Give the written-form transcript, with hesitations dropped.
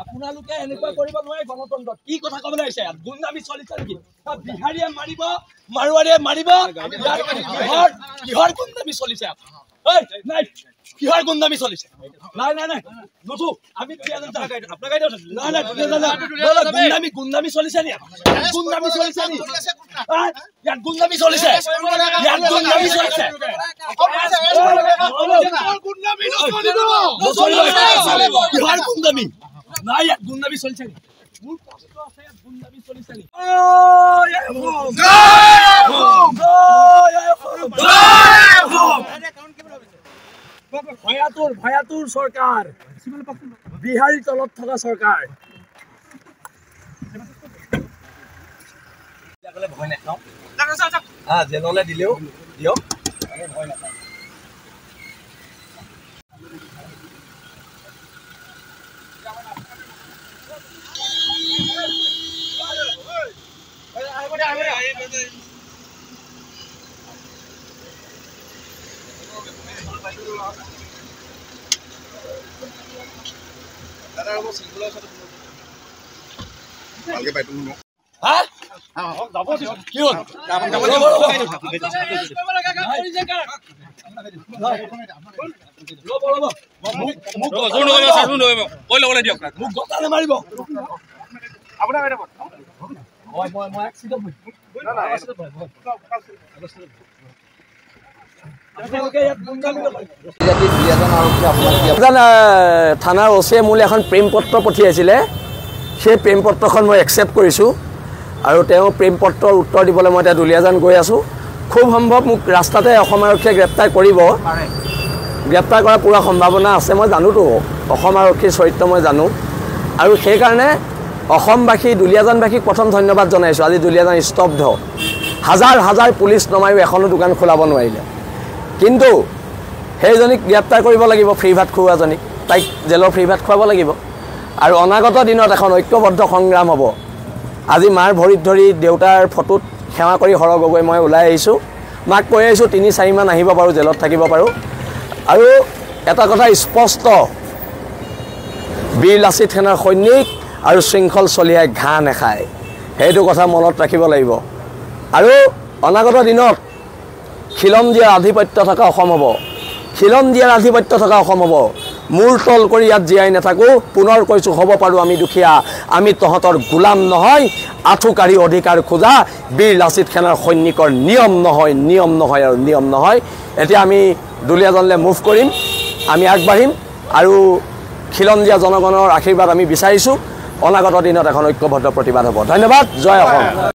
আপোনালোকে এনেকুৱা কৰিব নোৱাৰে গণতন্ত্ৰত কি কথা ক'বলৈ আহিছে গুণ্ডামি চলিছে নেকি বিহাৰীয়ে মাৰিব মাৰোৱাৰীয়ে মাৰিব কিহৰ গুণ্ডামি চলিছে নাই কিহৰ গুণ্ডামি চলিছে নাই নুঠো আমি গুণ্ডামি চলিছে নি গুণ্ডামি চলিছে নি ইয়াত গুণ্ডামি চলিছে ইয়াত গুণ্ডামি চলিছে কিহৰ গুণ্ডামি নাই ইয়াত গুণ্ডামি চলিছে নি মোৰ প্ৰশ্ন আছে ইয়াত গুণ্ডামি চলিছে নি ভয়াতুৰ চৰকাৰ বিহাৰী তলত থকা চৰকাৰ ভয় নাখাওঁ জেললৈ দিলেও দিয়ক ভয় নাখাওঁ ভালকে পাইতো ন যাব কি হ'ল মাৰিব থানাৰ ওচিয়ে মোলৈ এখন প্ৰেম পত্ৰ পঠিয়াইছিলে সেই প্ৰেম পত্ৰখন মই একচেপ্ট কৰিছোঁ আৰু তেওঁ প্ৰেম পত্ৰৰ উত্তৰ দিবলৈ মই এতিয়া দুলীয়াজান গৈ আছোঁ খুব সম্ভৱ মোক ৰাস্তাতে অসম আৰক্ষীয়ে গ্ৰেপ্তাৰ কৰিব গ্ৰেপ্তাৰ কৰাৰ পূৰা সম্ভাৱনা আছে মই জানোতো অসম আৰক্ষীৰ চৰিত্ৰ মই জানো আৰু সেইকাৰণে অসমবাসী দুলীয়াজানবাসীক প্ৰথম ধন্যবাদ জনাইছোঁ আজি দুলীয়াজান স্তব্ধ হাজাৰ পুলিচ নমায়ো এখনো দোকান খোলাব নোৱাৰিলে কিন্তু সেইজনীক গ্ৰেপ্তাৰ কৰিব লাগিব ফ্ৰী ভাত খুওৱাজনীক তাইক জেলৰ ফ্ৰী ভাত খুৱাব লাগিব আৰু অনাগত দিনত এখন ঐক্যবদ্ধ সংগ্ৰাম হ'ব আজি মাৰ ভৰিত ধৰি দেউতাৰ ফটোত সেৱা কৰি হৰ গগৈ মই ওলাই আহিছোঁ মাক কৈ আহিছোঁ ৩-৪ মান আহিব পাৰোঁ জেলত থাকিব পাৰোঁ আৰু এটা কথা স্পষ্ট বীৰ লাচিত সেনাৰ সৈনিক আৰু শৃংখল চলিয়াই ঘাঁহ নেখায় সেইটো কথা মনত ৰাখিব লাগিব আৰু অনাগত দিনত খিলঞ্জীয়াৰ আধিপত্য থকা অসম হ'ব খিলঞ্জীয়াৰ আধিপত্য থকা অসম হ'ব মূৰ তল কৰি ইয়াত জীয়াই নাথাকোঁ পুনৰ কৈছোঁ হ'ব পাৰোঁ আমি দুখীয়া আমি তহঁতৰ গোলাম নহয় আঁঠুকাঢ়ি অধিকাৰ খোজা বীৰ লাচিত সেনাৰ সৈনিকৰ নিয়ম নহয় আৰু নিয়ম নহয় এতিয়া আমি দুলীয়াজানলৈ মুভ কৰিম আমি আগবাঢ়িম আৰু খিলঞ্জীয়া জনগণৰ আশীৰ্বাদ আমি বিচাৰিছোঁ অনাগত দিনত এখন ঐক্যবদ্ধ প্ৰতিবাদ হ'ব ধন্যবাদ জয় অসম